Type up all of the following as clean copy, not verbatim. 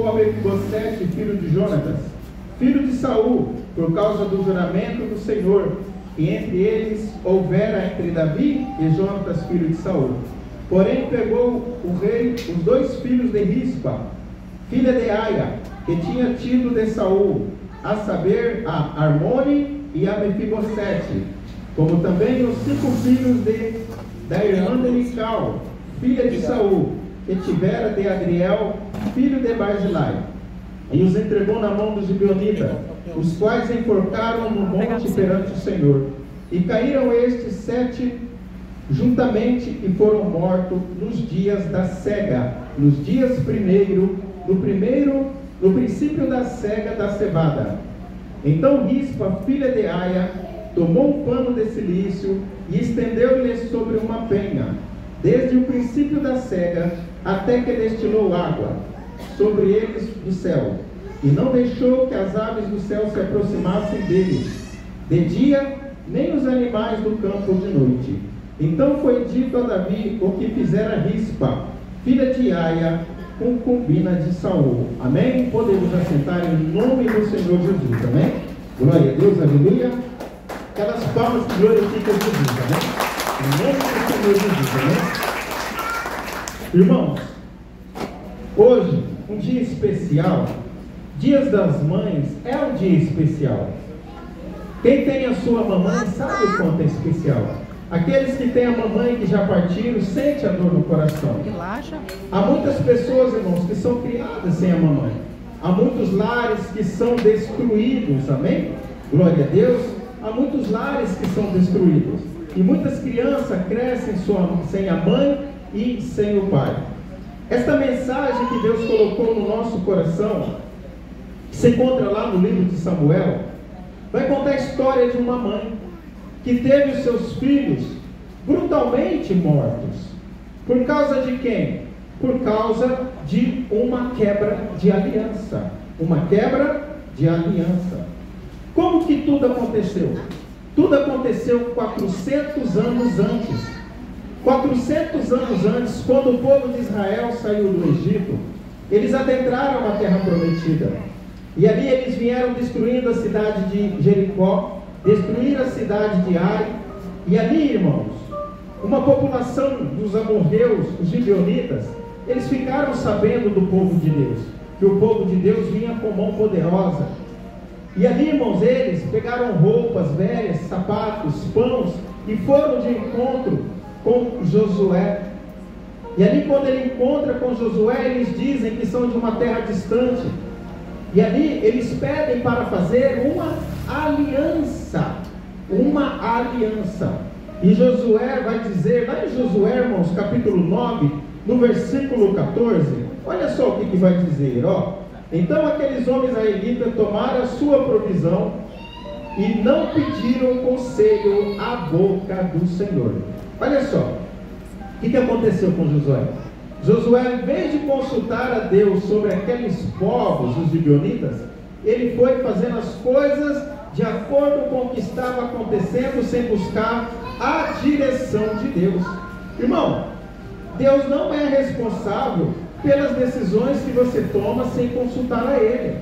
a Mefibosete, filho de Jonatas, filho de Saul, por causa do juramento do Senhor, que entre eles houvera entre Davi e Jonatas, filho de Saul. Porém pegou o rei os 2 filhos de Rispa, filha de Aia, que tinha tido de Saul, a saber, a Armone e a Mefibosete, como também os 5 filhos da irmã de Mical, filha de Saul, que tivera de Adriel, filho de Barzilai, e os entregou na mão dos gibeonitas, os quais enforcaram no monte perante o Senhor. E caíram estes 7 juntamente e foram mortos nos dias da cega, nos dias no princípio da cega da cevada. Então Rispa, filha de Aia, tomou um pano de cilício e estendeu-lhe sobre uma penha, desde o princípio da cega até que destilou água sobre eles do céu, e não deixou que as aves do céu se aproximassem deles de dia, nem os animais do campo de noite. Então foi dito a Davi o que fizera Rispa, filha de Aia, concubina de Saul. Amém? Podemos assentar em nome do Senhor Jesus. Amém? Glória a Deus, aleluia. Aquelas palmas que glorificam Jesus. Amém? Em nome do Senhor Jesus. Amém? Irmãos, hoje, um dia especial, Dias das Mães é um dia especial. Quem tem a sua mamãe sabe o quanto é especial. Aqueles que têm a mamãe que já partiram, sente a dor no coração. Relaxa. Há muitas pessoas, irmãos, que são criadas sem a mamãe. Há muitos lares que são destruídos, amém? Glória a Deus. Há muitos lares que são destruídos. E muitas crianças crescem sem a mãe e sem o pai. Esta mensagem que Deus colocou no nosso coração, que se encontra lá no livro de Samuel, vai contar a história de uma mãe que teve os seus filhos brutalmente mortos. Por causa de quem? Por causa de uma quebra de aliança. Uma quebra de aliança. Como que tudo aconteceu? Tudo aconteceu 400 anos antes. 400 anos antes, quando o povo de Israel saiu do Egito, eles adentraram a terra prometida. E ali eles vieram destruindo a cidade de Jericó, destruíram a cidade de Ai. E ali, irmãos, uma população dos amorreus, os gibeonitas, eles ficaram sabendo do povo de Deus, que o povo de Deus vinha com mão poderosa. E ali, irmãos, eles pegaram roupas velhas, sapatos, pães, e foram de encontro com Josué. E ali, quando ele encontra com Josué, eles dizem que são de uma terra distante. E ali eles pedem para fazer uma aliança. Uma aliança. E Josué vai dizer, lá em Josué, irmãos, capítulo 9, no versículo 14, olha só o que vai dizer, ó. Então aqueles homens israelitas tomaram a sua provisão e não pediram conselho à boca do Senhor. Olha só, o que aconteceu com Josué? Josué, em vez de consultar a Deus sobre aqueles povos, os gibeonitas, ele foi fazendo as coisas de acordo com o que estava acontecendo, sem buscar a direção de Deus. Irmão, Deus não é responsável pelas decisões que você toma sem consultar a Ele.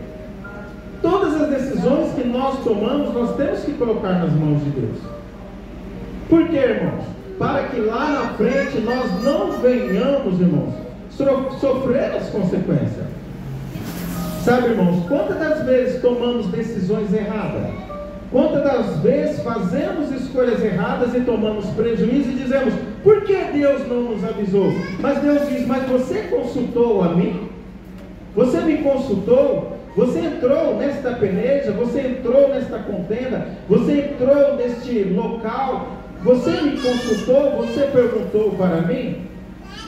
Todas as decisões que nós tomamos, nós temos que colocar nas mãos de Deus. Por quê, irmãos? Para que lá na frente nós não venhamos, irmãos, sofrer as consequências. Sabe, irmãos, quantas das vezes tomamos decisões erradas? Quantas das vezes fazemos escolhas erradas e tomamos prejuízo e dizemos, por que Deus não nos avisou? Mas Deus diz, mas você consultou a mim? Você me consultou? Você entrou nesta peleja? Você entrou nesta contenda? Você entrou neste local? Você me consultou? Você perguntou para mim?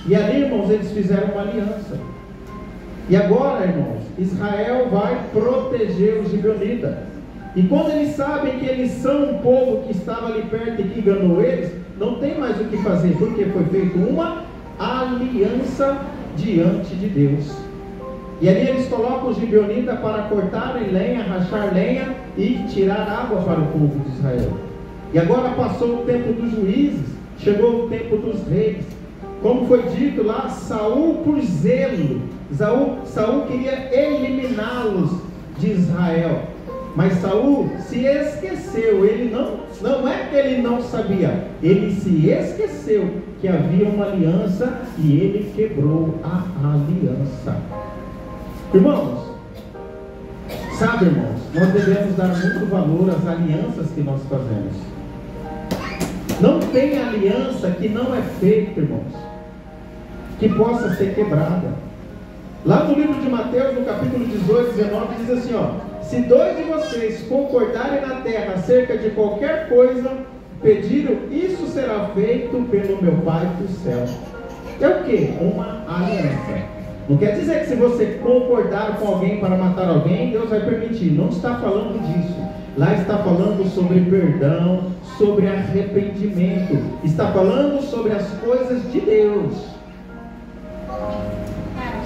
E ali, irmãos, eles fizeram uma aliança. E agora, irmãos, Israel vai proteger os gibeonitas. E quando eles sabem que eles são um povo que estava ali perto e que enganou eles, não tem mais o que fazer, porque foi feita uma aliança diante de Deus. E ali eles colocam os gibeonitas para cortarem lenha, rachar lenha e tirar água para o povo de Israel. E agora passou o tempo dos juízes, chegou o tempo dos reis. como foi dito lá, Saul por zelo. Saul queria eliminá-los de Israel. Mas Saul se esqueceu. Ele não é que ele não sabia, ele se esqueceu que havia uma aliança e ele quebrou a aliança. Irmãos, sabe, irmãos, nós devemos dar muito valor às alianças que nós fazemos. Não tem aliança que não é feita, irmãos, que possa ser quebrada. Lá no livro de Mateus, no capítulo 18, 19, diz assim, ó: se dois de vocês concordarem na terra acerca de qualquer coisa, pediram, isso será feito pelo meu Pai do céu. É o que? Uma aliança. Não quer dizer que se você concordar com alguém para matar alguém, Deus vai permitir. Não está falando disso. Lá está falando sobre perdão, sobre arrependimento. Está falando sobre as coisas de Deus.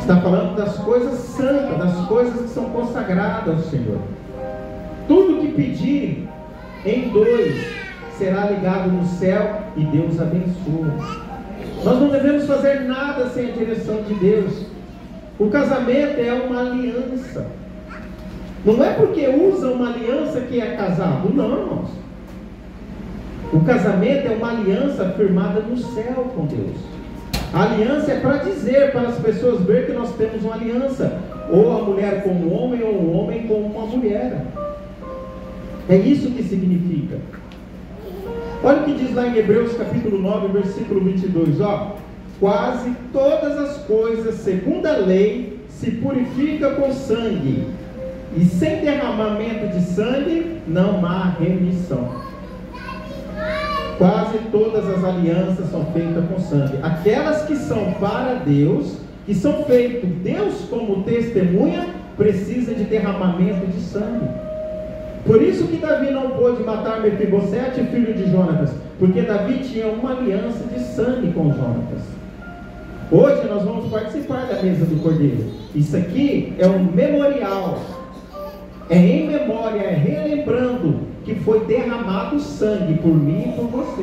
Está falando das coisas santas, das coisas que são consagradas ao Senhor. Tudo que pedir em dois será ligado no céu e Deus abençoa. Nós não devemos fazer nada sem a direção de Deus. O casamento é uma aliança. Não é porque usa uma aliança que é casado, não, irmãos. O casamento é uma aliança firmada no céu com Deus. A aliança é para dizer, para as pessoas ver que nós temos uma aliança. Ou a mulher com o homem, ou o homem com uma mulher. É isso que significa. Olha o que diz lá em Hebreus capítulo 9, versículo 22, ó: quase todas as coisas, segundo a lei, se purificam com sangue, e sem derramamento de sangue não há remissão. Quase todas as alianças são feitas com sangue. Aquelas que são para Deus, que são feitas Deus como testemunha, precisa de derramamento de sangue. Por isso que Davi não pôde matar Mefibosete, filho de Jonatas, porque Davi tinha uma aliança de sangue com Jonatas. Hoje nós vamos participar da mesa do Cordeiro. Isso aqui é um memorial, é em memória, é relembrando que foi derramado sangue por mim e por você.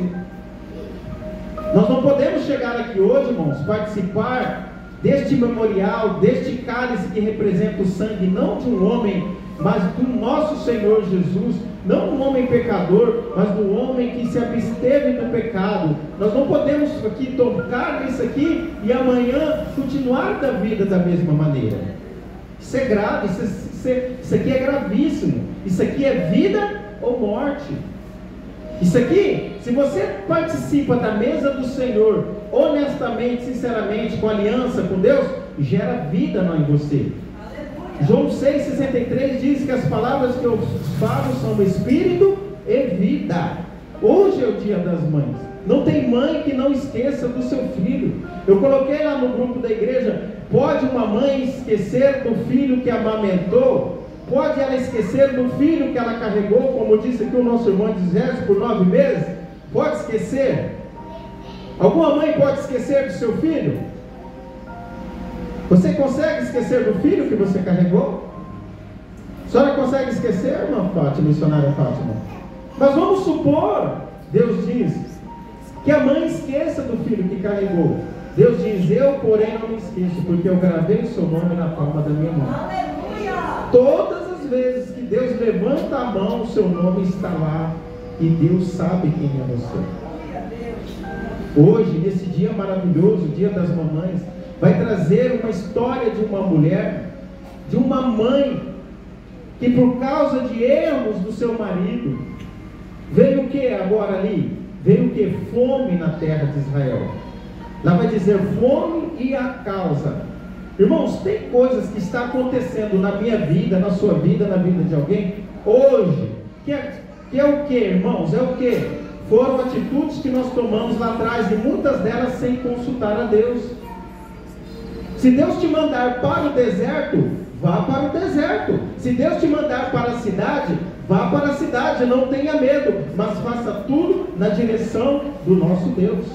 Nós não podemos chegar aqui hoje, irmãos, participar deste memorial, deste cálice que representa o sangue, não de um homem, mas do nosso Senhor Jesus, não um homem pecador, mas do homem que se absteve do pecado. Nós não podemos aqui tocar nisso aqui e amanhã continuar da vida da mesma maneira. Isso é grave, isso aqui é gravíssimo. Isso aqui é vida ou morte. Isso aqui, se você participa da mesa do Senhor honestamente, sinceramente, com aliança com Deus, gera vida em você. João 6,63 diz que as palavras que eu falo são espírito e vida. Hoje é o dia das mães. Não tem mãe que não esqueça do seu filho. Eu coloquei lá no grupo da igreja: pode uma mãe esquecer do filho que amamentou? Pode ela esquecer do filho que ela carregou, como disse aqui o nosso irmão Dizés, por 9 meses? Pode esquecer? Alguma mãe pode esquecer do seu filho? Você consegue esquecer do filho que você carregou? A senhora consegue esquecer, irmã Fátima, missionária Fátima? Mas vamos supor, Deus diz, que a mãe esqueça do filho que carregou. Deus diz: eu, porém, não me esqueço, porque eu gravei o seu nome na palma da minha mão. Todas as vezes que Deus levanta a mão, o seu nome está lá, e Deus sabe quem é você. Hoje, nesse dia maravilhoso, dia das mamães, vai trazer uma história de uma mulher, de uma mãe, que por causa de erros do seu marido, veio o que agora ali? Veio o que? Fome na terra de Israel. Lá vai dizer fome e a causa. Irmãos, tem coisas que estão acontecendo na minha vida, na sua vida, na vida de alguém, hoje, que é o que, irmãos? É o que? Foram atitudes que nós tomamos lá atrás, e muitas delas sem consultar a Deus. Se Deus te mandar para o deserto, vá para o deserto. Se Deus te mandar para a cidade, vá para a cidade, não tenha medo, mas faça tudo na direção do nosso Deus.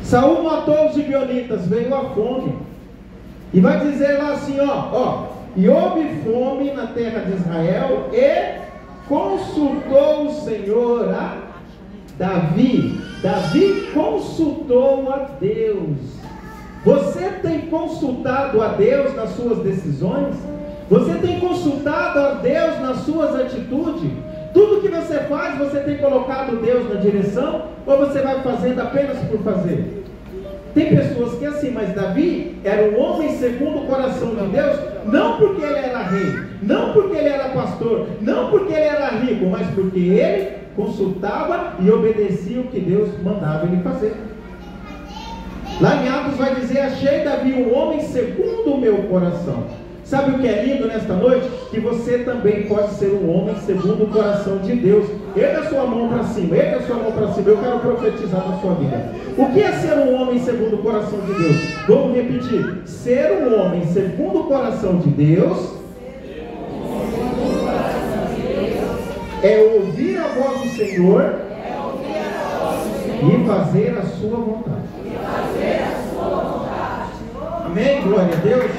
Saul matou os gibeonitas, veio a fome. E vai dizer lá assim, e houve fome na terra de Israel, e consultou o Senhor a Davi. Davi consultou a Deus. Você tem consultado a Deus nas suas decisões? Você tem consultado a Deus nas suas atitudes? Tudo que você faz, você tem colocado Deus na direção? Ou você vai fazendo apenas por fazer? Tem pessoas que é assim, mas Davi era um homem segundo o coração de Deus, não porque ele era rei, não porque ele era pastor, não porque ele era rico, mas porque ele consultava e obedecia o que Deus mandava ele fazer. Lá em Atos vai dizer: achei Davi um homem segundo o meu coração. Sabe o que é lindo nesta noite? Que você também pode ser um homem segundo o coração de Deus. Erga a sua mão para cima, erga a sua mão para cima. Eu quero profetizar na sua vida. O que é ser um homem segundo o coração de Deus? Vamos repetir: ser um homem segundo o coração de Deus é ouvir a voz do Senhor e fazer a sua vontade. Amém? Glória a Deus.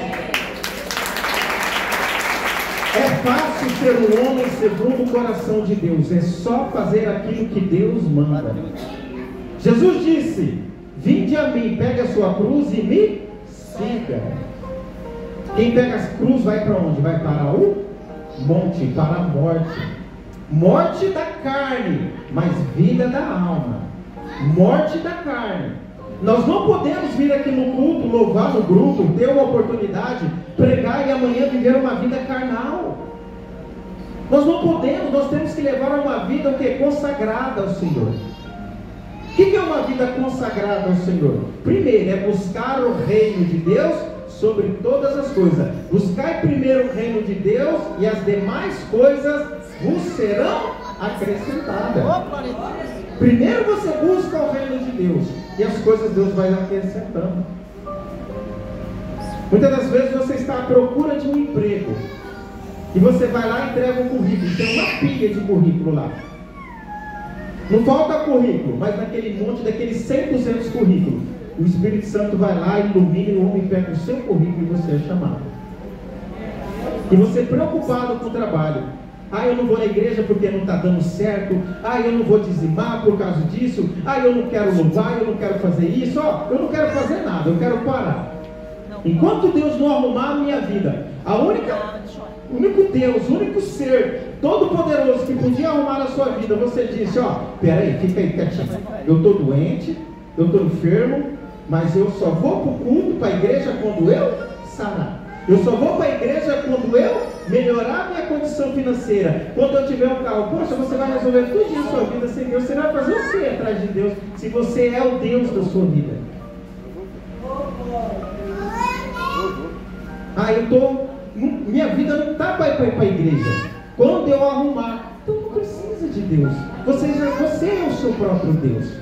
É fácil ser um homem segundo o coração de Deus. É só fazer aquilo que Deus manda. Jesus disse: vinde a mim, pega a sua cruz e me siga. Quem pega a cruz vai para onde? Vai para o monte, para a morte. Morte da carne, mas vida da alma. Morte da carne. Nós não podemos vir aqui no culto, louvar no grupo, ter uma oportunidade, pregar e amanhã viver uma vida carnal. Nós não podemos, nós temos que levar uma vida o quê? Consagrada ao Senhor. O que é uma vida consagrada ao Senhor? Primeiro, é buscar o reino de Deus sobre todas as coisas. Buscai primeiro o reino de Deus e as demais coisas vos serão acrescentadas. Primeiro você busca o reino de Deus e as coisas Deus vai acrescentando. Muitas das vezes você está à procura de um emprego e você vai lá e entrega um currículo. Tem uma pilha de currículo lá. Não falta currículo, mas naquele monte, daqueles 100, 200 currículos, o Espírito Santo vai lá, ilumina e o homem pega o seu currículo e você é chamado. E você preocupado com o trabalho. Ah, eu não vou na igreja porque não está dando certo. Ah, eu não vou dizimar por causa disso. Ah, eu não quero louvar, eu não quero fazer isso. Ó, eu não quero fazer nada, eu quero parar. Enquanto Deus não arrumar a minha vida, o único Deus, o único ser todo-poderoso que podia arrumar a sua vida, você disse: ó, peraí, fica aí quietinho. Eu estou doente, eu estou enfermo, mas eu só vou para o culto, para a igreja quando eu sarar. Eu só vou para a igreja quando eu melhorar a minha condição financeira. Quando eu tiver um carro. Poxa, você vai resolver tudo isso na sua vida sem Deus. Você vai fazer o que atrás de Deus se você é o Deus da sua vida? Ah, minha vida não está para ir para a igreja. Quando eu arrumar, então não precisa de Deus. Você é o seu próprio Deus.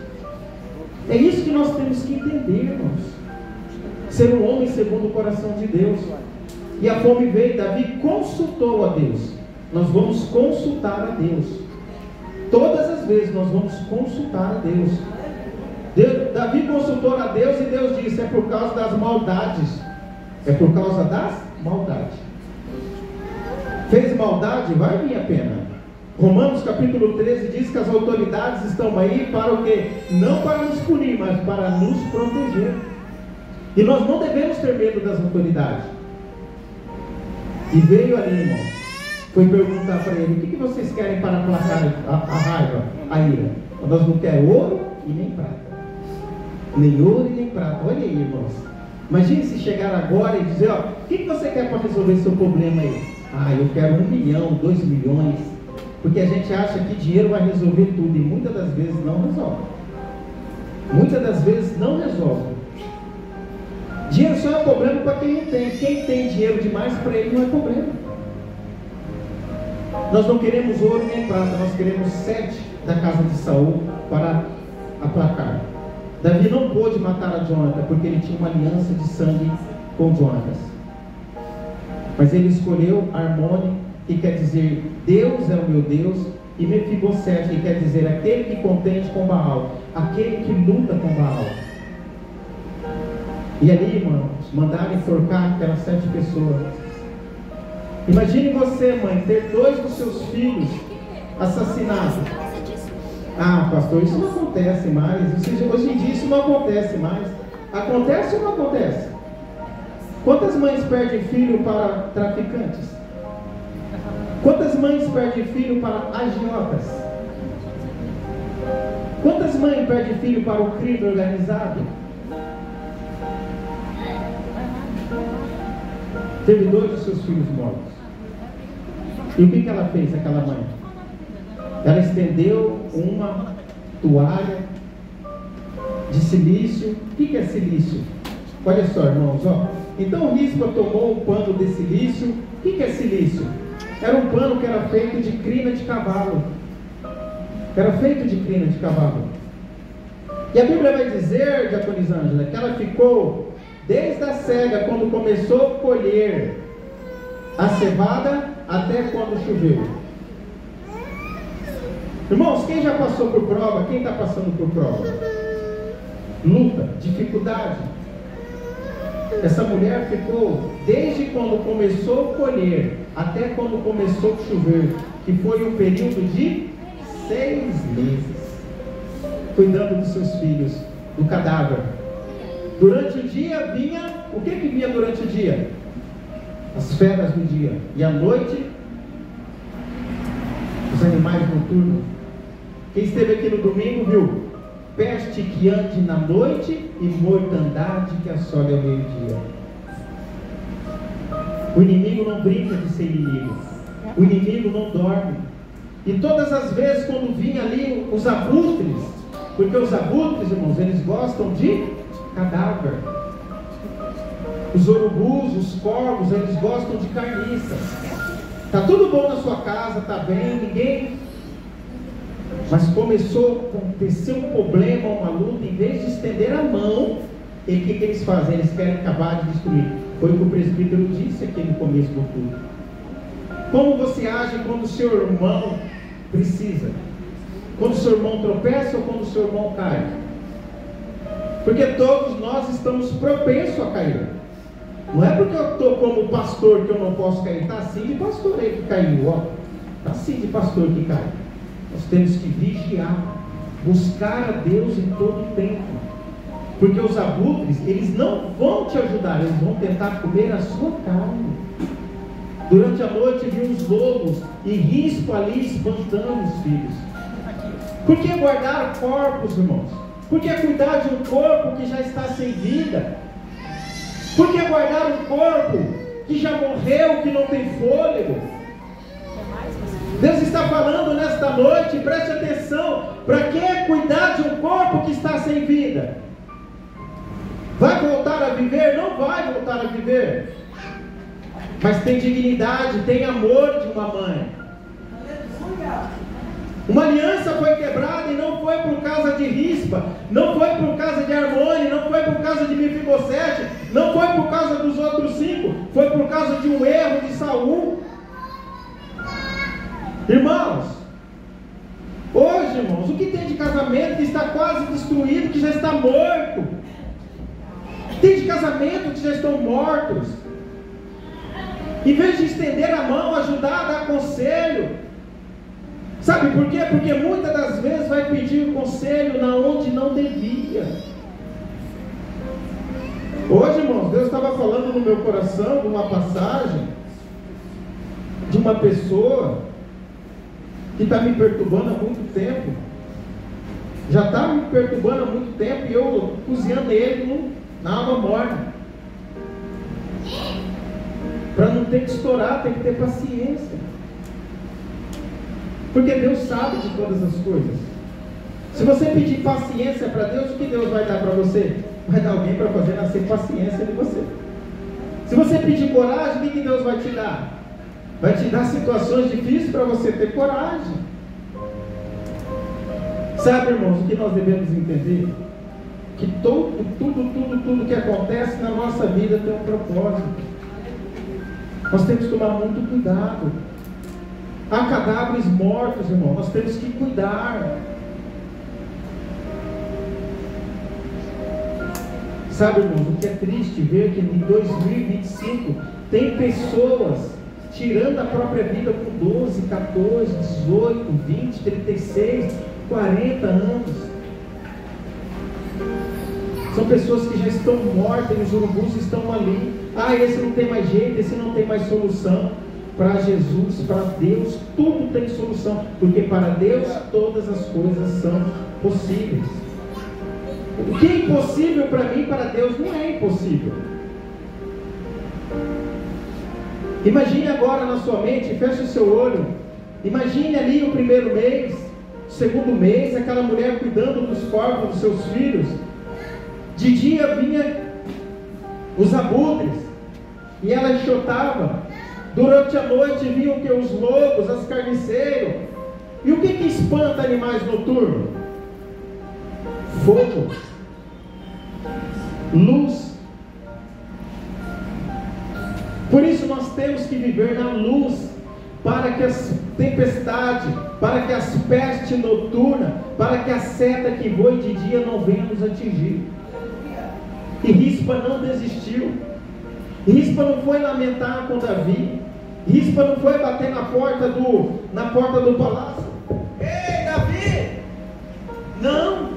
É isso que nós temos que entender, irmãos. Ser um homem segundo o coração de Deus. E a fome veio, Davi consultou a Deus. Nós vamos consultar a Deus. Todas as vezes nós vamos consultar a Deus. Davi consultou a Deus e Deus disse: é por causa das maldades. É por causa das maldades. Fez maldade, vai vir a pena. Romanos capítulo 13 diz que as autoridades estão aí para o quê? Não para nos punir, mas para nos proteger. E nós não devemos ter medo das autoridades. E veio ali, irmão, foi perguntar para ele: o que vocês querem para aplacar a raiva, a ira? Nós não queremos ouro e nem prata. Nem ouro e nem prata. Olha aí, irmãos. Imagine se chegar agora e dizer: ó, o que você quer para resolver seu problema aí? Ah, eu quero 1 milhão, 2 milhões. Porque a gente acha que dinheiro vai resolver tudo e muitas das vezes não resolve. Muitas das vezes não resolve. Dinheiro só é problema para quem não tem. Quem tem dinheiro demais, para ele não é problema. Nós não queremos ouro nem prata, nós queremos 7 da casa de Saul para aplacar. Davi não pôde matar a Jonathan porque ele tinha uma aliança de sangue com Jonatas. Mas ele escolheu Armone, que quer dizer Deus é o meu Deus, e Mefibosete, que quer dizer aquele que contende com Baal, aquele que luta com Baal. E ali, irmãos, mandaram enforcar aquelas 7 pessoas. Imagine você, mãe, ter 2 dos seus filhos assassinados. Ah, pastor, isso não acontece mais. Hoje em dia isso não acontece mais. Acontece ou não acontece? Quantas mães perdem filho para traficantes? Quantas mães perdem filho para agiotas? Quantas mães perdem filho para o crime organizado? Teve 2 dos seus filhos mortos. E o que ela fez, aquela mãe? Ela estendeu uma toalha de silício. O que é silício? Olha só, irmãos, ó. Então Rispa tomou o pano de silício. O que é silício? Era um pano que era feito de crina de cavalo. Era feito de crina de cavalo. E a Bíblia vai dizer, diaconisa Ângela, que ela ficou desde a cega, quando começou a colher a cevada, até quando choveu. Irmãos, quem já passou por prova? Quem está passando por prova? Luta, dificuldade. Essa mulher ficou desde quando começou a colher até quando começou a chover, que foi um período de 6 meses, cuidando dos seus filhos, do cadáver. Durante o dia vinha, o que vinha durante o dia? As feras do dia. E à noite, os animais noturnos. Quem esteve aqui no domingo viu: peste que ande na noite e mortandade que assole ao meio-dia. O inimigo não brinca de ser inimigo. O inimigo não dorme. E todas as vezes quando vinha ali os abutres, porque os abutres, irmãos, eles gostam de cadáver. Os urubus, os corvos, eles gostam de carniça. Está tudo bom na sua casa, está bem, ninguém... Mas começou a acontecer um problema, uma luta. Em vez de estender a mão, e o que eles fazem? Eles querem acabar de destruir. Foi o que o presbítero disse aqui no começo do culto. Como você age quando o seu irmão precisa? Quando o seu irmão tropeça ou quando o seu irmão cai? Porque todos nós estamos propensos a cair. Não é porque eu estou como pastor que eu não posso cair. Está assim de pastor aí que caiu, ó. Está assim de pastor que cai. Nós temos que vigiar, buscar a Deus em todo o tempo. Porque os abutres, eles não vão te ajudar, eles vão tentar comer a sua carne. Durante a noite viu os lobos e risco ali espantando os filhos. Por que guardar corpos, irmãos? Por que cuidar de um corpo que já está sem vida? Por que guardar um corpo que já morreu, que não tem fôlego? Deus está falando nesta noite, preste atenção. Para que cuidar de um corpo que está sem vida? Vai voltar a viver? Não vai voltar a viver. Mas tem dignidade, tem amor de uma mãe. Uma aliança foi quebrada e não foi por causa de Rispa, não foi por causa de Armone, não foi por causa de Mefibosete, não foi por causa dos outros 5, foi por causa de um erro de Saul. Irmãos, hoje, irmãos, o que tem de casamento que está quase destruído, que já está morto? Tem de casamento que já estão mortos. Em vez de estender a mão, ajudar, dar conselho. Sabe por quê? Porque muitas das vezes vai pedir conselho na onde não devia. Hoje, irmãos, Deus estava falando no meu coração de uma passagem de uma pessoa que está me perturbando há muito tempo. Já está me perturbando há muito tempo e eu cozinhando ele na água morna. Para não ter que estourar, tem que ter paciência. Porque Deus sabe de todas as coisas. Se você pedir paciência para Deus, o que Deus vai dar para você? Vai dar alguém para fazer nascer paciência em você. Se você pedir coragem, o que Deus vai te dar? Vai te dar situações difíceis para você ter coragem. Sabe, irmãos, o que nós devemos entender? Que tudo que acontece na nossa vida tem um propósito. Nós temos que tomar muito cuidado. Há cadáveres mortos, irmão. Nós temos que cuidar. Sabe, irmãos, o que é triste ver que em 2025 tem pessoas tirando a própria vida com 12, 14, 18, 20, 36, 40 anos. São pessoas que já estão mortas, os urubus estão ali. Ah, esse não tem mais jeito, esse não tem mais solução. Para Jesus, para Deus, tudo tem solução. Porque para Deus todas as coisas são possíveis. O que é impossível para mim, para Deus não é impossível. Imagine agora na sua mente, feche o seu olho. Imagine ali o primeiro mês, o segundo mês, aquela mulher cuidando dos corpos dos seus filhos. De dia vinha os abutres e ela enxotava. Durante a noite vinham o que? Os lobos, as carniceiros. E o que espanta animais noturnos? Fogo, luz. Por isso nós temos que viver na luz, para que as tempestades, para que as pestes noturnas, para que a seta que voe de dia não venha nos atingir. E Rispa não desistiu. Rispa não foi lamentar com Davi. Rispa não foi bater na porta do palácio. Ei, Davi! Não!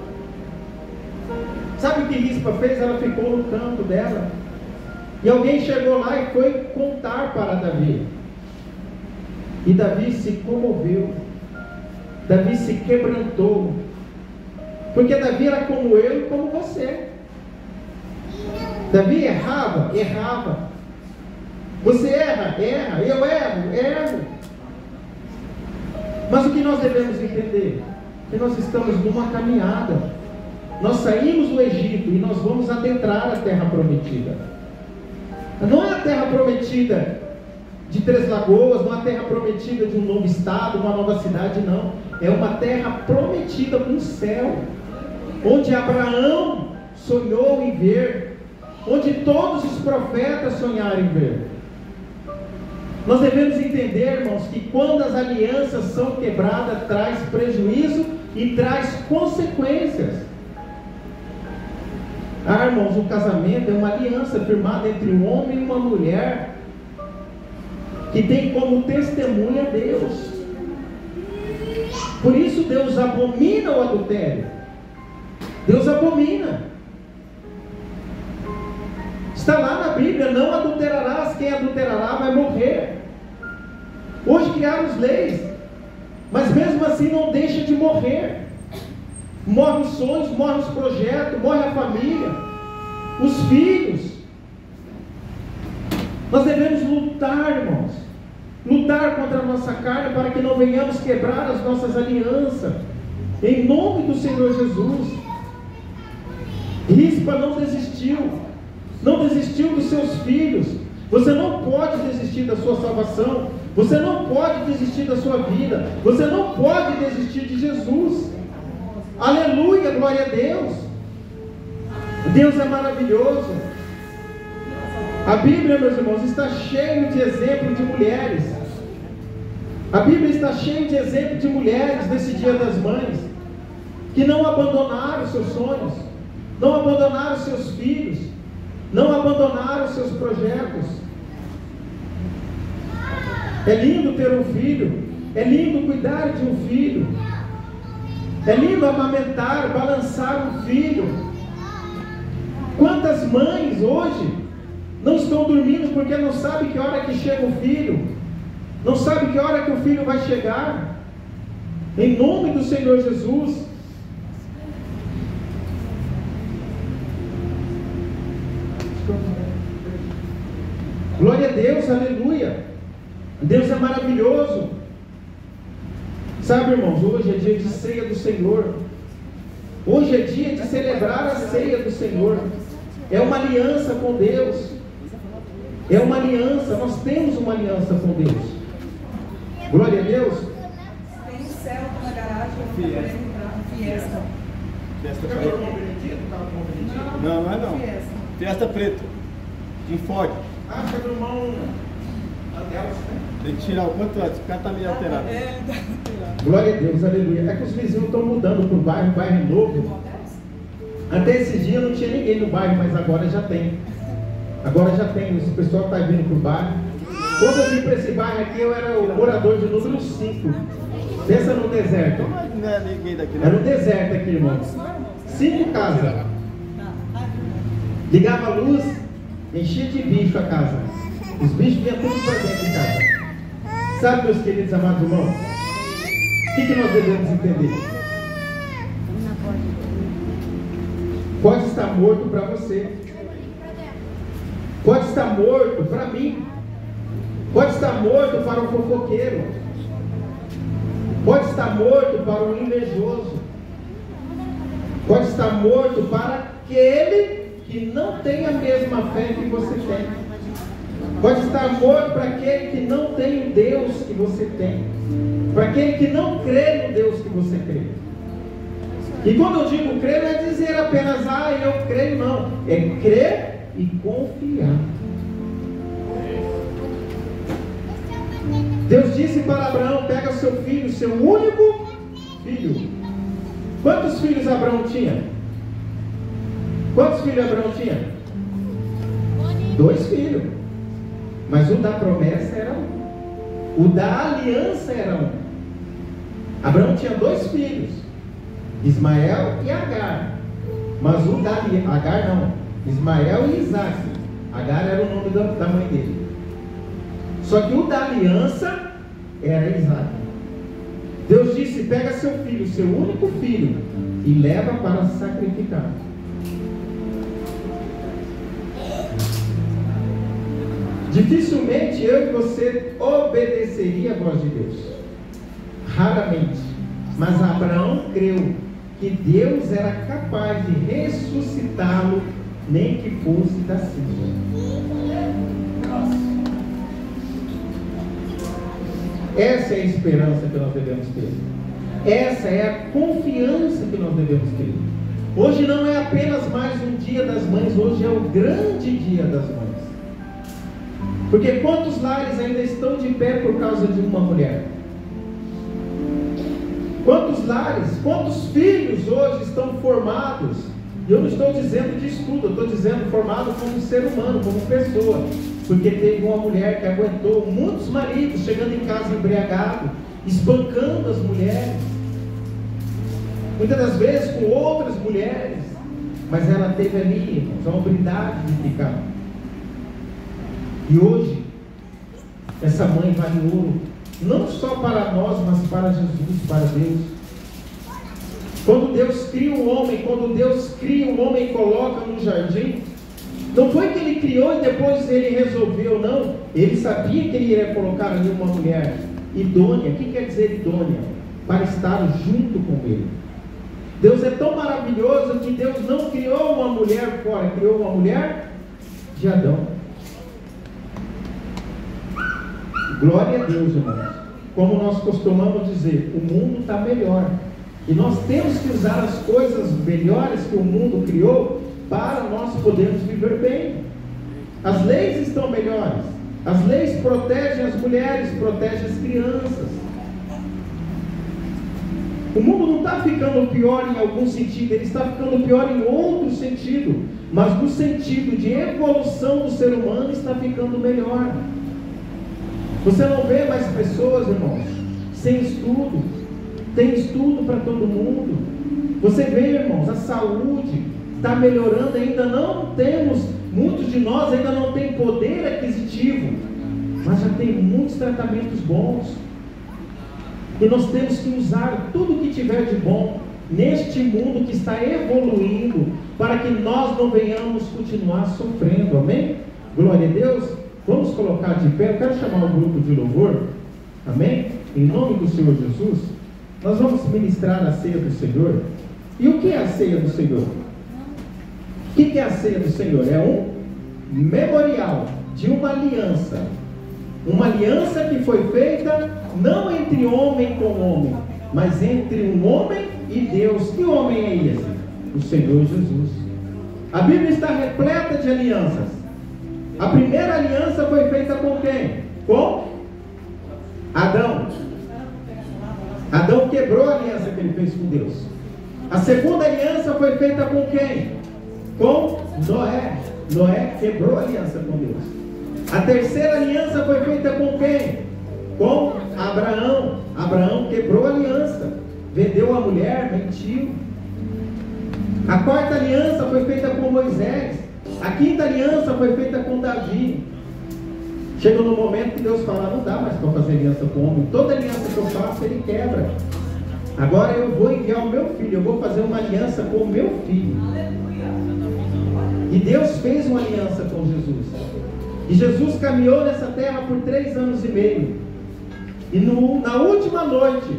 Sabe o que Rispa fez? Ela ficou no canto dela. E alguém chegou lá e foi contar para Davi. E Davi se comoveu. Davi se quebrantou. Porque Davi era como eu e como você. Davi errava? Errava. Você erra? Erra. Eu erro? Erro. Mas o que nós devemos entender? Que nós estamos numa caminhada. Nós saímos do Egito e nós vamos adentrar a terra prometida. Não é a terra prometida de Três Lagoas, não é a terra prometida de um novo estado, uma nova cidade, não. É uma terra prometida com o céu, onde Abraão sonhou em ver, onde todos os profetas sonharam em ver. Nós devemos entender, irmãos, que quando as alianças são quebradas, traz prejuízo e traz consequências. Ah, irmãos, o casamento é uma aliança firmada entre um homem e uma mulher, que tem como testemunha Deus. Por isso Deus abomina o adultério. Deus abomina. Está lá na Bíblia: não adulterarás, quem adulterará vai morrer. Hoje criaram leis, mas mesmo assim não deixa de morrer. Morrem os sonhos, morrem os projetos, morre a família, os filhos. Nós devemos lutar, irmãos, lutar contra a nossa carne, para que não venhamos quebrar as nossas alianças, em nome do Senhor Jesus. Rispa não desistiu, não desistiu dos seus filhos. Você não pode desistir da sua salvação, você não pode desistir da sua vida, você não pode desistir de Jesus. Aleluia, glória a Deus. Deus é maravilhoso. A Bíblia, meus irmãos, está cheia de exemplos de mulheres. A Bíblia está cheia de exemplos de mulheres nesse Dia das Mães, que não abandonaram seus sonhos, não abandonaram seus filhos, não abandonaram seus projetos. É lindo ter um filho, é lindo cuidar de um filho, é lindo amamentar, balançar um filho. Quantas mães hoje não estão dormindo porque não sabem que hora que chega o filho, não sabem que hora que o filho vai chegar. Em nome do Senhor Jesus. Glória a Deus, aleluia. Deus é maravilhoso. Sabe, irmãos, hoje é dia de ceia do Senhor. Hoje é dia de celebrar a ceia do Senhor. É uma aliança com Deus. É uma aliança, nós temos uma aliança com Deus. Glória a Deus. Tem um céu na garagem, Fiesta. Fiesta preta. Não, não é não. Fiesta preta. Em Ford. Ah, foi do irmão Adelson, né? Tem que tirar o quanto antes, o cara está meio alterado. Glória a Deus, aleluia. É que os vizinhos estão mudando para o bairro novo. Até esse dia não tinha ninguém no bairro, mas agora já tem. Agora já tem, esse pessoal está vindo para o bairro. Quando eu vim para esse bairro aqui, eu era o morador de número 5. Pensa no deserto. não é ninguém daqui, Era um deserto aqui, irmãos. 5 casas. Ligava a luz, enchia de bicho a casa. Os bichos vinham tudo para dentro de casa. Sabe, meus queridos amados irmãos, o que nós devemos entender? Pode estar morto para você, pode estar morto para mim, pode estar morto para o fofoqueiro, pode estar morto para o invejoso, pode estar morto para aquele que não tem a mesma fé que você tem, pode estar morto para aquele que não tem o Deus que você tem, para aquele que não crê no Deus que você crê. E quando eu digo crer, não é dizer apenas, eu creio, não. É crer e confiar. Deus disse para Abraão: pega seu filho, seu único filho. Quantos filhos Abraão tinha? Quantos filhos Abraão tinha? 2 filhos. Mas o da promessa era um. O da aliança era um. Abraão tinha 2 filhos, Ismael e Agar. Mas o da Agar não, Ismael e Isaac. Agar era o nome da mãe dele. Só que o da aliança era Isaac. Deus disse: pega seu filho, seu único filho, e leva para sacrificar. Dificilmente eu e você obedeceria a voz de Deus. Raramente. Mas Abraão creu que Deus era capaz de ressuscitá-lo, nem que fosse da cinza. Essa é a esperança que nós devemos ter. Essa é a confiança que nós devemos ter. Hoje não é apenas mais um dia das mães, hoje é o grande dia das mães. Porque quantos lares ainda estão de pé por causa de uma mulher? Quantos lares, quantos filhos hoje estão formados? E eu não estou dizendo de estudo, eu estou dizendo formado como ser humano, como pessoa. Porque teve uma mulher que aguentou muitos maridos chegando em casa embriagado, espancando as mulheres, muitas das vezes com outras mulheres, mas ela teve ali, irmãos, a hombridade de ficar. E hoje, essa mãe vale ouro, não só para nós, mas para Jesus, para Deus. Quando Deus cria o homem, e coloca no jardim, não foi que ele criou e depois ele resolveu, não. Ele sabia que ele iria colocar ali uma mulher idônea. O que quer dizer idônea? Para estar junto com ele. Deus é tão maravilhoso que Deus não criou uma mulher fora, criou uma mulher de Adão. Glória a Deus, irmãos. Como nós costumamos dizer, o mundo está melhor. E nós temos que usar as coisas melhores que o mundo criou para nós podermos viver bem. As leis estão melhores. As leis protegem as mulheres, protegem as crianças. O mundo não está ficando pior em algum sentido, ele está ficando pior em outro sentido. Mas no sentido de evolução do ser humano está ficando melhor. Você não vê mais pessoas, irmãos, sem estudo. Tem estudo para todo mundo. Você vê, irmãos, a saúde está melhorando. Ainda não temos, muitos de nós ainda não tem poder aquisitivo, mas já tem muitos tratamentos bons. E nós temos que usar tudo que tiver de bom neste mundo que está evoluindo, para que nós não venhamos continuar sofrendo. Amém? Glória a Deus. Vamos colocar de pé. Eu quero chamar um grupo de louvor. Amém? Em nome do Senhor Jesus. Nós vamos ministrar a ceia do Senhor. E o que é a ceia do Senhor? O que é a ceia do Senhor? É um memorial de uma aliança. Uma aliança que foi feita não entre homem com homem, mas entre um homem e Deus. Que homem é esse? O Senhor Jesus. A Bíblia está repleta de alianças. A primeira aliança foi feita com quem? Com Adão. Adão quebrou a aliança que ele fez com Deus. A segunda aliança foi feita com quem? Com Noé. Noé quebrou a aliança com Deus. A terceira aliança foi feita com quem? Com Abraão. Abraão quebrou a aliança. vendeu a mulher, mentiu. A quarta aliança foi feita com Moisés. A quinta aliança foi feita com Davi. Chega no momento que Deus fala, não dá mais para fazer aliança com o homem. Toda aliança que eu faço, ele quebra. Agora eu vou enviar o meu filho, eu vou fazer uma aliança com o meu filho. E Deus fez uma aliança com Jesus. E Jesus caminhou nessa terra por 3 anos e meio. E na última noite,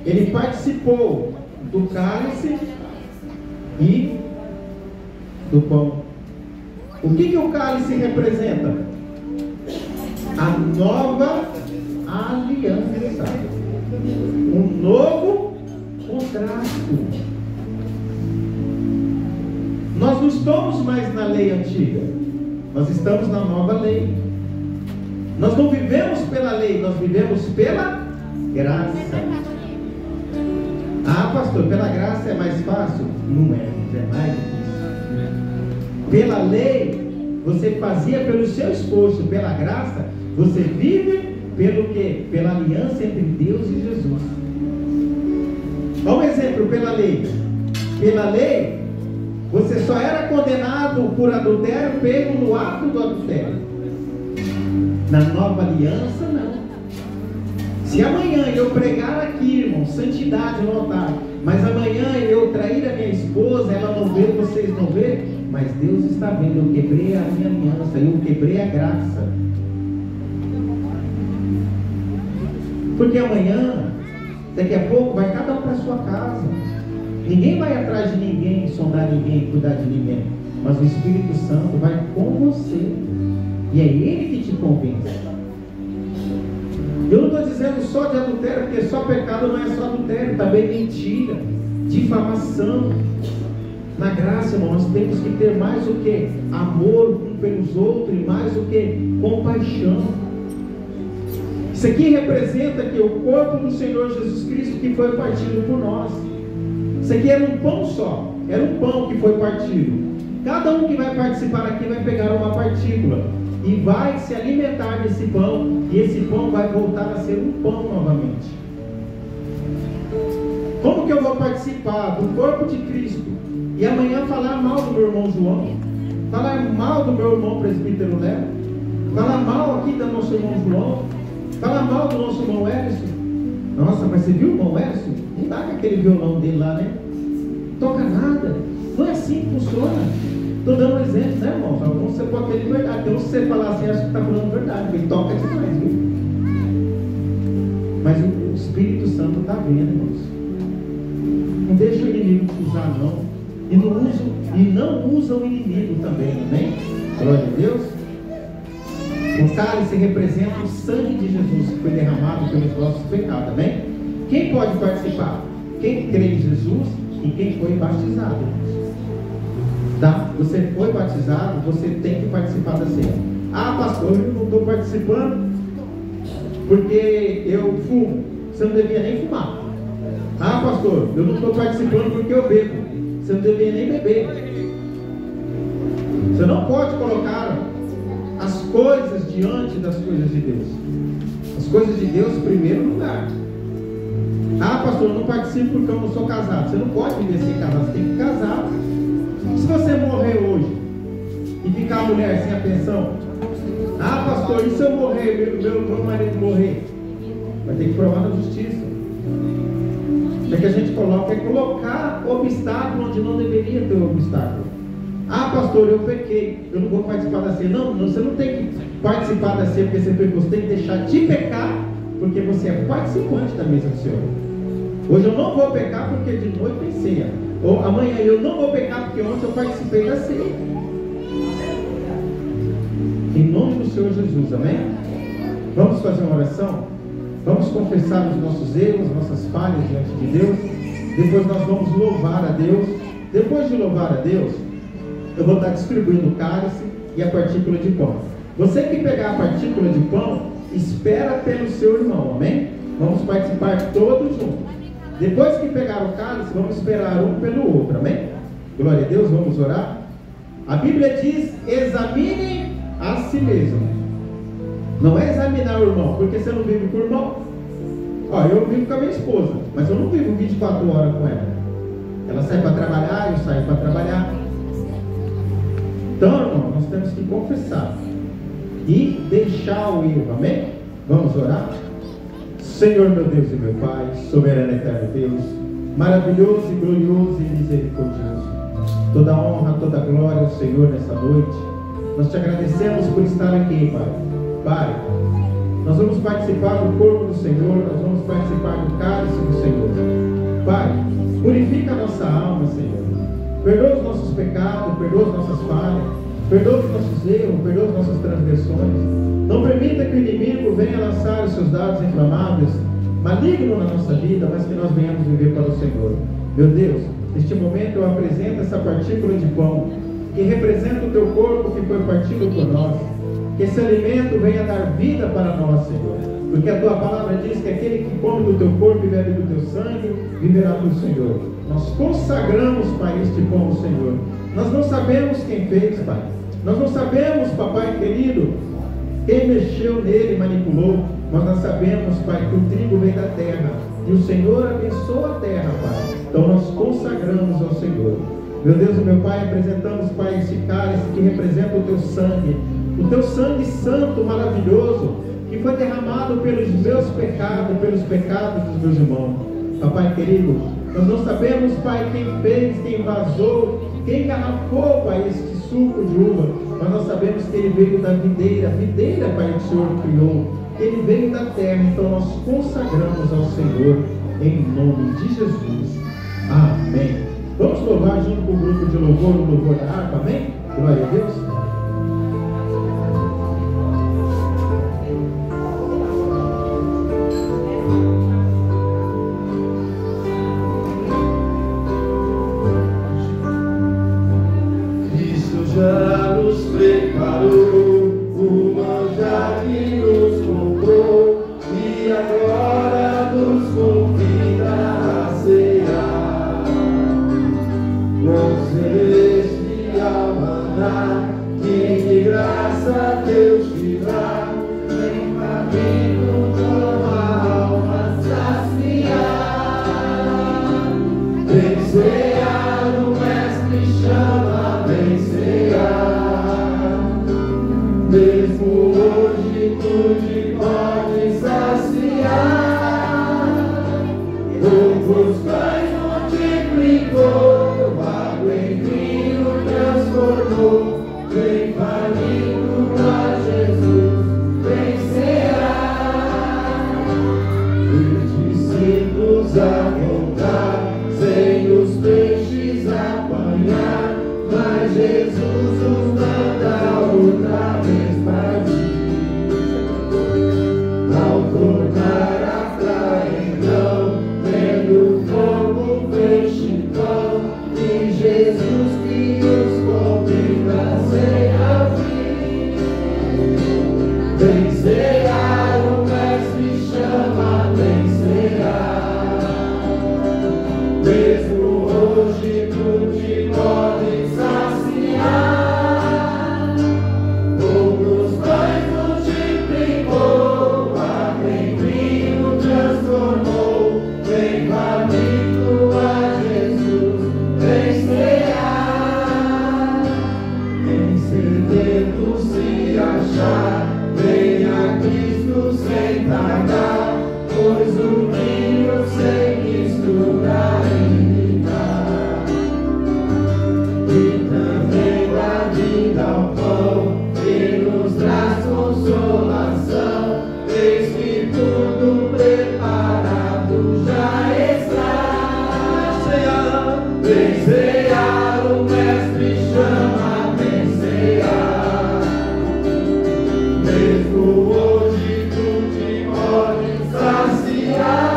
ele participou do cálice e do pão. O que o cálice representa? A nova aliança. Um novo contrato. Nós não estamos mais na lei antiga. Nós estamos na nova lei. Nós não vivemos pela lei, nós vivemos pela graça. Ah, pastor, pela graça é mais fácil? Não é, é mais difícil. Pela lei, você fazia pelo seu esforço. Pela graça, você vive pelo quê? Pela aliança entre Deus e Jesus. Olha um exemplo, pela lei. Pela lei, você só era condenado por adultério pego no ato do adultério. Na nova aliança, não. Se amanhã eu pregar aqui, irmão, santidade no altar, mas amanhã eu trair a minha esposa, ela não vê, vocês não vê, mas Deus está vendo, eu quebrei a minha aliança, eu quebrei a graça. Porque amanhã, daqui a pouco, vai cada um para a sua casa. Ninguém vai atrás de ninguém, sondar ninguém, cuidar de ninguém. Mas o Espírito Santo vai com você. E é Ele que te convence. Eu não estou dizendo só de adultério, porque só pecado não é só adultério, também mentira, difamação. Na graça, irmão, nós temos que ter mais o que? Amor um pelos outros e mais o que? Compaixão. Isso aqui representa que o corpo do Senhor Jesus Cristo que foi partido por nós. Isso aqui era um pão só, era um pão que foi partido. Cada um que vai participar aqui vai pegar uma partícula e vai se alimentar desse pão, e esse pão vai voltar a ser um pão novamente. Como que eu vou participar do corpo de Cristo e amanhã falar mal do meu irmão João, falar mal do meu irmão presbítero Léo, falar mal aqui do nosso irmão João, falar mal do nosso irmão Ellison? Nossa, mas você viu o irmão Ellison? Não dá com aquele violão dele lá, né? Toca nada. Não é assim que funciona. Estou dando um exemplo, né, irmão? Alguns você pode ter liberdade. Então, se você falar assim, acho que está falando verdade, porque ele toca demais, viu? Mas o Espírito Santo está vendo, irmãos. Não deixa o inimigo te usar, não. E não usa o inimigo também, amém? Glória a Deus. O cálice representa o sangue de Jesus que foi derramado pelos nossos pecados, amém? Quem pode participar? Quem crê em Jesus e quem foi batizado. Tá? Você foi batizado, você tem que participar da ceia. Ah, pastor, eu não estou participando porque eu fumo. Você não devia nem fumar. Ah, pastor, eu não estou participando porque eu bebo. Você não devia nem beber. Você não pode colocar as coisas diante das coisas de Deus. As coisas de Deus em primeiro lugar. Ah, pastor, eu não participo porque eu não sou casado. Você não pode viver sem casar, você tem que casar. Se você morrer hoje e ficar a mulher sem a pensão, ah, pastor, e se eu morrer, meu marido morrer? Vai ter que provar na justiça. O que a gente coloca é colocar obstáculo onde não deveria ter obstáculo. Ah, pastor, eu pequei, eu não vou participar da ceia. Não, você não tem que participar da ceia porque você pecou. Você tem que deixar de pecar porque você é participante da mesa do Senhor. Hoje eu não vou pecar porque de noite tem ceia. Ou amanhã eu não vou pecar porque ontem eu participei da ceia. Em nome do Senhor Jesus, amém? Vamos fazer uma oração? Vamos confessar os nossos erros, nossas falhas diante de Deus. Depois nós vamos louvar a Deus. Depois de louvar a Deus, eu vou estar distribuindo o cálice e a partícula de pão. Você que pegar a partícula de pão, espera pelo seu irmão, amém? Vamos participar todos juntos. Depois que pegar o cálice, vamos esperar um pelo outro, amém? Glória a Deus, vamos orar. A Bíblia diz, examine a si mesmo. Não é examinar o irmão, porque você não vive com o irmão. Ó, eu vivo com a minha esposa, mas eu não vivo 24 horas com ela. Ela sai para trabalhar, eu saio para trabalhar. Então, irmão, nós temos que confessar e deixar o erro, amém? Vamos orar? Senhor, meu Deus e meu Pai, soberano e eterno Deus, maravilhoso e glorioso e misericordioso, toda honra, toda glória ao Senhor nessa noite. Nós te agradecemos por estar aqui, Pai. Pai, nós vamos participar do corpo do Senhor, nós vamos participar do cálice do Senhor. Pai, purifica a nossa alma, Senhor. Perdoa os nossos pecados, perdoa as nossas falhas, perdoa os nossos erros, perdoa as nossas transgressões. Não permita que o inimigo venha lançar os seus dados inflamáveis, maligno na nossa vida, mas que nós venhamos viver para o Senhor. Meu Deus, neste momento eu apresento essa partícula de pão, que representa o teu corpo que foi partido por nós. Que esse alimento venha dar vida para nós, Senhor. Porque a tua palavra diz que aquele que come do teu corpo e bebe do teu sangue, viverá do Senhor. Nós consagramos, Pai, este pão ao Senhor. Nós não sabemos quem fez, Pai. Nós não sabemos, Papai querido, quem mexeu nele e manipulou. Mas nós sabemos, Pai, que o trigo vem da terra. E o Senhor abençoa a terra, Pai. Então nós consagramos ao Senhor. Meu Deus e meu Pai, apresentamos, Pai, esse cálice que representa o teu sangue santo, maravilhoso, que foi derramado pelos meus pecados, pelos pecados dos meus irmãos. Papai querido, nós não sabemos, Pai, quem fez, quem vazou, quem engarrafou, Pai, este suco de uva, mas nós sabemos que ele veio da videira, Pai, que o Senhor criou, ele veio da terra. Então nós consagramos ao Senhor, em nome de Jesus. Amém. Vamos louvar junto com o grupo de louvor, o louvor da harpa, amém? Glória a Deus. Já nos preparou o manjar que nos comprou e agora nos convida a cear. Com celestial maná, que de graça Deus te dá, vem faminto com a alma saciar. Vem cear, o Mestre chama, vem cear. Mesmo hoje tu te pode saciar. Poucos pães multiplicou, água em vinho transformou. Vem faminto a Jesus, vem cear. Os discípulos a contar, sem os peixes apanhar, mas Jesus os manda outra vez partir. Ao tornar a praia então, vendo fogo, peixe e pão, e Jesus que os convida a cear ao fim. Vem cear, o Mestre chama, vem cear. Mesmo hoje tu te podes saciar. Poucos pães multiplicou, água em vinho transformou. Vem faminto a Jesus, vem cear. Em sedento se achar, venha Cristo sem tardar, pois o vinho sem misturar imitar. E também dá vida ao pão, que nos traz consolação. Eis que tudo preparado já está. Vem cear, o Mestre chama, vem cear. Mesmo hoje tu te podes saciar.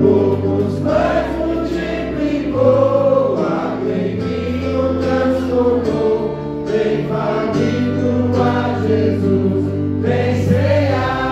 Poucos pães multiplicou, água em vinho transformou. Vem faminto a Jesus, vem cear.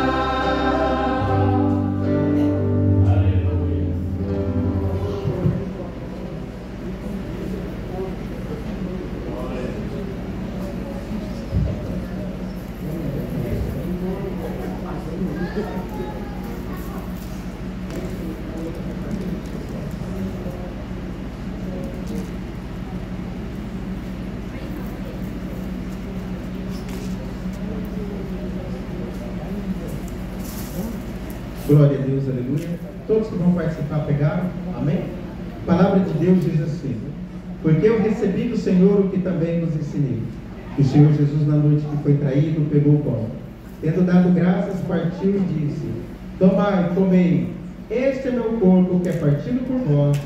Glória a Deus, aleluia. Todos que vão participar pegaram? Amém? A palavra de Deus diz assim: porque eu recebi do Senhor o que também nos ensinei. O Senhor Jesus, na noite que foi traído, pegou o pão. Tendo dado graças, partiu e disse: tomai, comei, este é meu corpo que é partido por vós,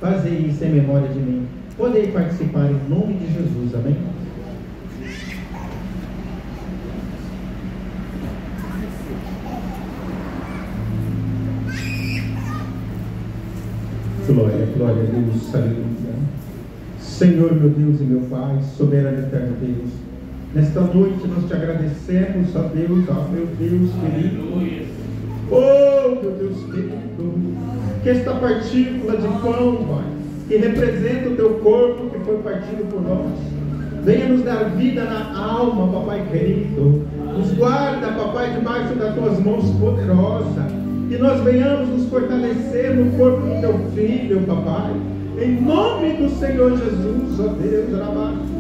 fazei isso em memória de mim. Podei participar em nome de Jesus, amém? Glória, glória a Deus, aleluia. Senhor, meu Deus e meu Pai, soberano e eterno Deus, nesta noite nós te agradecemos, ó Deus, ó meu Deus querido. Oh, meu Deus querido, que esta partícula de pão, Pai, que representa o teu corpo que foi partido por nós, venha nos dar vida na alma, Papai querido. Nos guarda, Papai, debaixo das tuas mãos poderosas, que nós venhamos nos fortalecer no corpo do teu Filho, Papai, em nome do Senhor Jesus, ó Deus, amado.